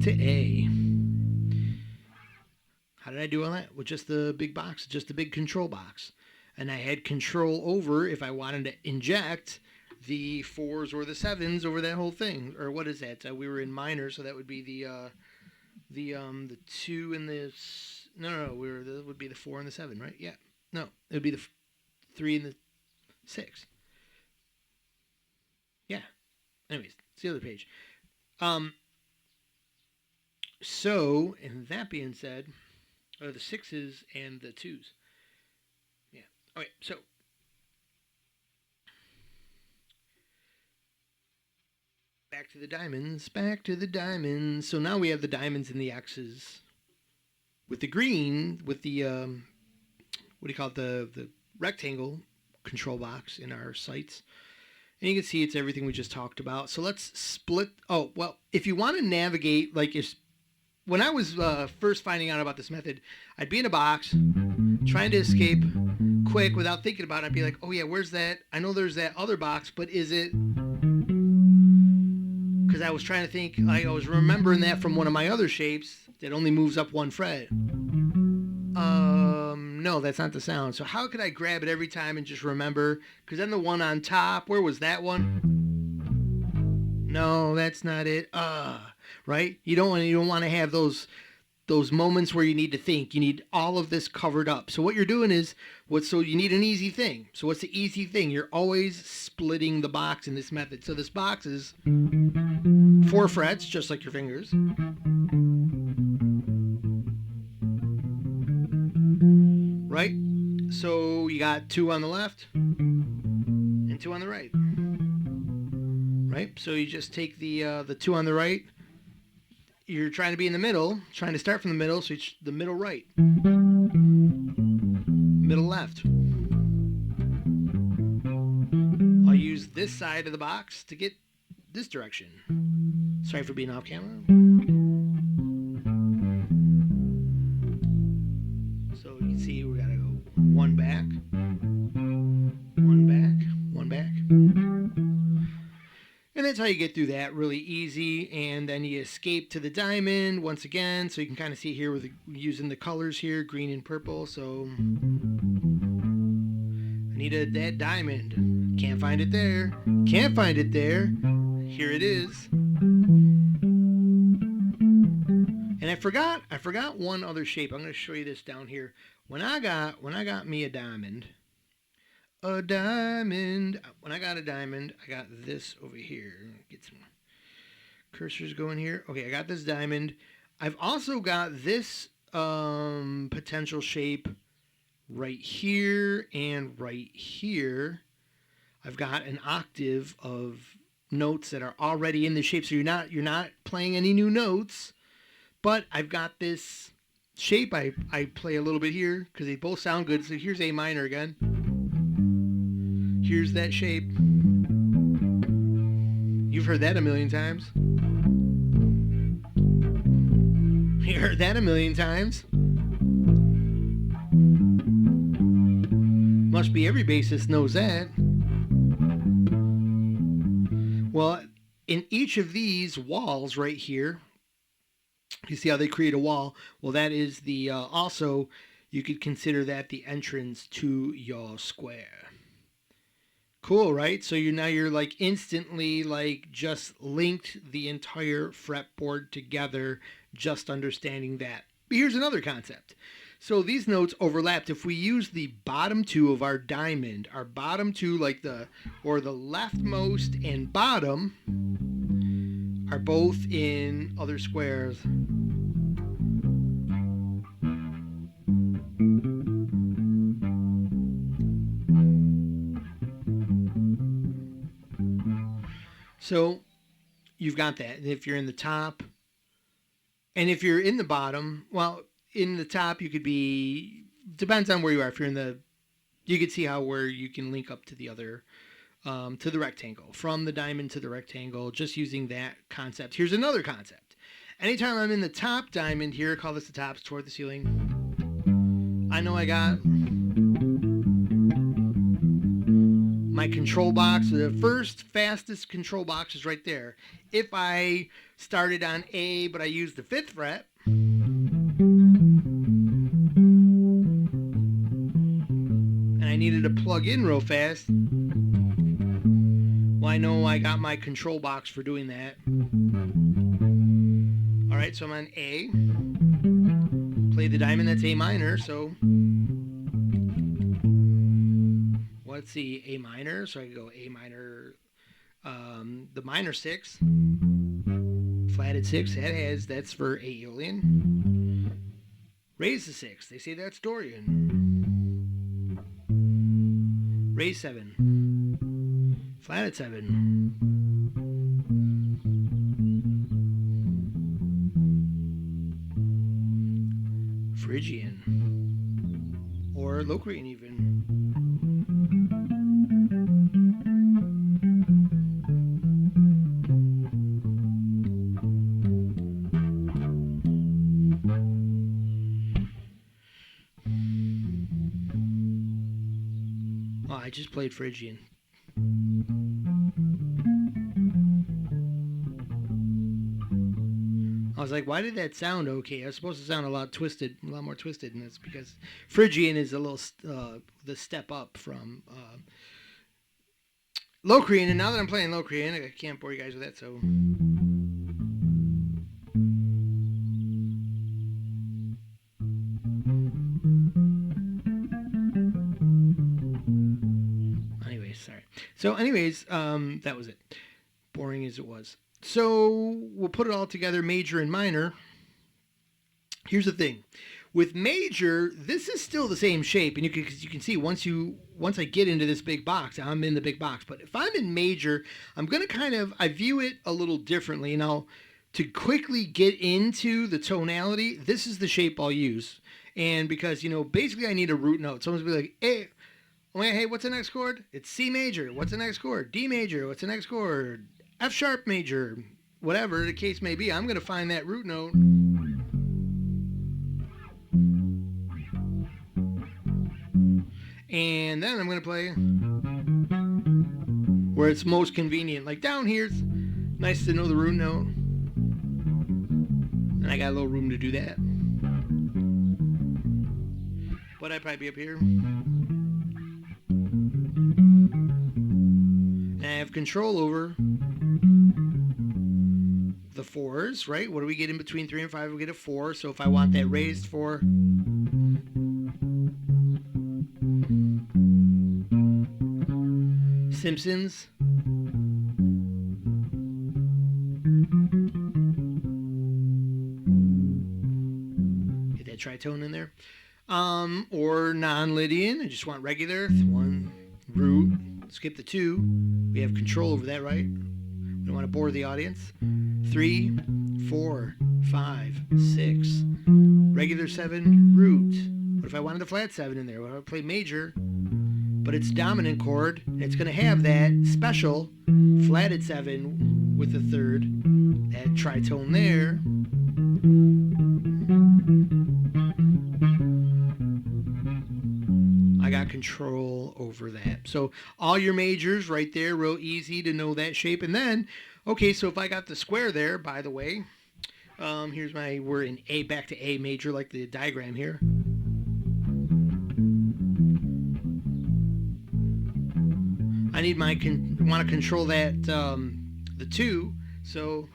To A. How did I do on that? With just the big box, just the big control box. And I had control over if I wanted to inject the 4s or the 7s over that whole thing. Or what is that? We were in minor, so that would be the 2 and the that would be the 4 and the 7, right? Yeah. No, it would be the 3 and the 6. Yeah. Anyways, it's the other page. So, and that being said, the 6s and the 2s. Yeah. Okay, so. Back to the diamonds. So now we have the diamonds and the X's. With the green, with the, what do you call it, the rectangle control box in our sights. And you can see it's everything we just talked about. So let's split. Oh, well, if you want to navigate, when I was first finding out about this method, I'd be in a box trying to escape quick without thinking about it. I'd be like, oh yeah, where's that? I know there's that other box, but is it? Because I was trying to think, I was remembering that from one of my other shapes that only moves up 1 fret. No, that's not the sound. So how could I grab it every time and just remember? Because then the one on top, where was that one? No, that's not it. Right? You don't want to have those moments where you need to think. You need all of this covered up. So what you're doing is you need an easy thing. So what's the easy thing? You're always splitting the box in this method. So this box is 4 frets, just like your fingers. Right? So you got 2 on the left and 2 on the right. Right? So you just take the 2 on the right. You're trying to be in the middle, trying to start from the middle, so it's the middle right. Middle left. I'll use this side of the box to get this direction. Sorry for being off camera. So you can see we gotta go 1 back, 1 back, 1 back. And that's how you get through that, really easy. And then you escape to the diamond once again. So you can kind of see here with using the colors here, green and purple. So I need that diamond. Can't find it there. Can't find it there. Here it is. And I forgot one other shape. I'm going to show you this down here. When I got me a diamond. When I got a diamond, I got this over here. Get some cursors going here. Okay, I got this diamond. I've also got this potential shape right here and right here. I've got an octave of notes that are already in the shape, so you're not playing any new notes. But I've got this shape. I play a little bit here because they both sound good. So here's A minor again. Here's that shape. You've heard that a million times. You heard that a million times. Must be every bassist knows that. Well, in each of these walls right here, you see how they create a wall? Well, that is the, also, you could consider that the entrance to your square. Cool, right? So you're like instantly like just linked the entire fretboard together, just understanding that. But here's another concept. So these notes overlapped. If we use the bottom two of our diamond, our bottom two, like the leftmost and bottom, are both in other squares. So you've got that. And if you're in the top, and if you're in the bottom, well, in the top you could be, depends on where you are. If you're in the, you could see how where you can link up to the other, to the rectangle, from the diamond to the rectangle, just using that concept. Here's another concept. Anytime I'm in the top diamond here, call this the tops toward the ceiling, I know I got my control box. The first fastest control box is right there. If I started on A but I used the 5th fret, and I needed to plug in real fast, well, I know I got my control box for doing that. Alright, so I'm on A, play the diamond, that's A minor, so let's see, A minor, so I can go A minor, the minor 6, flatted 6, that's for Aeolian. Raise the 6, they say that's Dorian. Raise 7, flatted 7. Phrygian, or Locrian even. Oh, I just played Phrygian. I was like, why did that sound okay? I was supposed to sound a lot more twisted, and that's because Phrygian is a little the step up from Locrian, and now that I'm playing Locrian, I can't bore you guys with that, so. Anyways, that was it. Boring as it was. So we'll put it all together, major and minor. Here's the thing. With major, this is still the same shape, and you can see once I get into this big box, I'm in the big box. But if I'm in major, I'm going to I view it a little differently. Now, to quickly get into the tonality, this is the shape I'll use. And because, basically I need a root note. Someone's going to be like, hey, what's the next chord? It's C major. What's the next chord? D major. What's the next chord? F sharp major. Whatever the case may be, I'm going to find that root note. And then I'm going to play where it's most convenient. Like down here, it's nice to know the root note. And I got a little room to do that. But I'd probably be up here. And I have control over the 4s, right? What do we get in between 3 and 5? We get a 4. So if I want that raised 4, Simpsons. Get that tritone in there. Or non-Lydian. I just want regular. 1, root. Skip the 2. We have control over that, right? We don't want to bore the audience. 3, 4, 5, 6. Regular 7, root. What if I wanted a flat 7 in there? What if I play major, but it's dominant chord, and it's going to have that special flatted 7 with the 3rd, that tritone there. I got control over that. So all your majors right there, real easy to know that shape. And then, okay, so if I got the square there, by the way, here's we're in A, back to A major, like the diagram here. I I need my want to control that the 2. So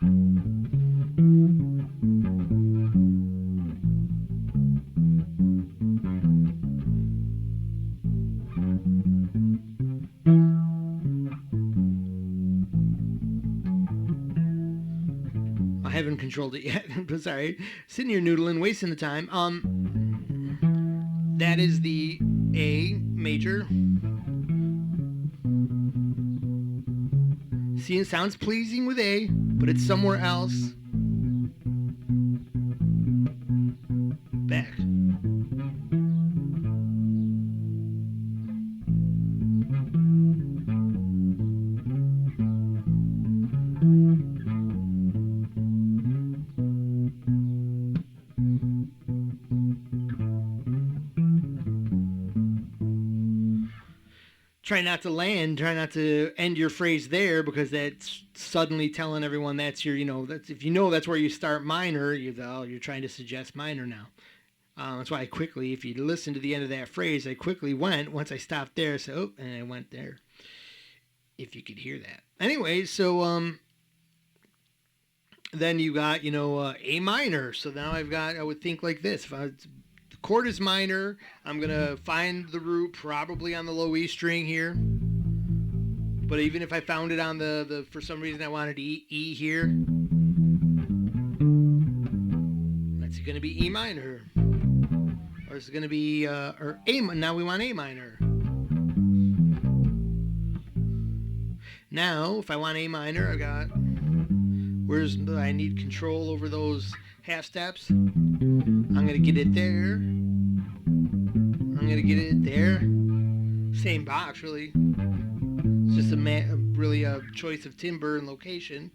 I haven't controlled it yet. I'm sorry. Sitting here noodling, wasting the time. That is the A major. See, it sounds pleasing with A, but it's somewhere else. Back. Try not to land, try not to end your phrase there, because that's suddenly telling everyone that's your, that's, if that's where you start minor, you're trying to suggest minor now. That's why if you listen to the end of that phrase, I quickly went, once I stopped there, so, and I went there. If you could hear that. Anyway, so, then you got, A minor. So now I would think like this. If the chord is minor, I'm going to find the root probably on the low E string here. But even if I found it on the for some reason I wanted E here, that's going to be E minor. Or it's going to be, or A, now we want A minor. Now, if I want A minor, I need control over those half steps. I'm going to get it there. I'm going to get it there. Same box, really. It's just really a choice of timbre and location.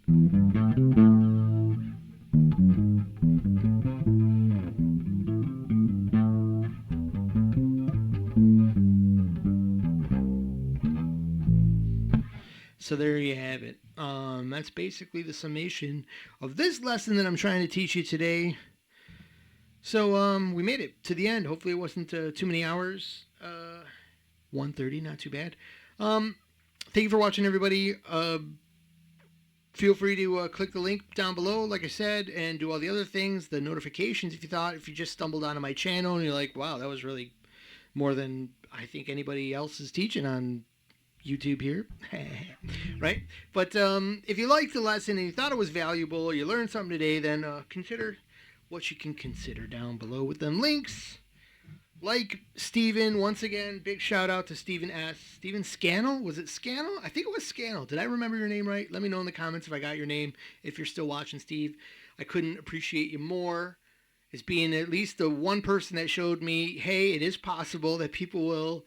So there you have it. That's basically the summation of this lesson that I'm trying to teach you today. So we made it to the end. Hopefully it wasn't too many hours. 1:30, not too bad. Thank you for watching, everybody. Feel free to click the link down below, like I said, and do all the other things, the notifications if you just stumbled onto my channel and you're like, wow, that was really more than I think anybody else is teaching on YouTube here. Right? But if you liked the lesson and you thought it was valuable or you learned something today, then consider what you can consider down below with them links. Like Stephen, once again, big shout out to Stephen S. Stephen Scannel? Was it Scannel? I think it was Scannel. Did I remember your name right? Let me know in the comments if I got your name, if you're still watching, Steve. I couldn't appreciate you more as being at least the one person that showed me, hey, it is possible that people will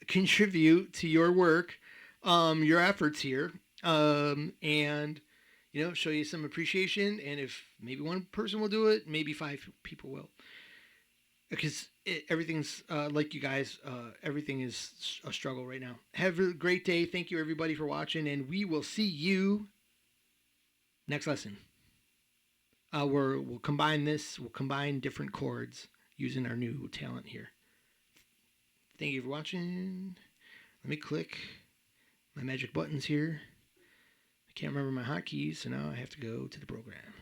contribute to your work, your efforts here, and show you some appreciation. And if maybe one person will do it, maybe 5 people will, because everything's like you guys, everything is a struggle right now. Have a great day. Thank you, everybody, for watching, and we will see you next lesson. We'll combine different chords using our new talent here. Thank you for watching. Let me click my magic buttons here. I can't remember my hotkeys, so now I have to go to the program.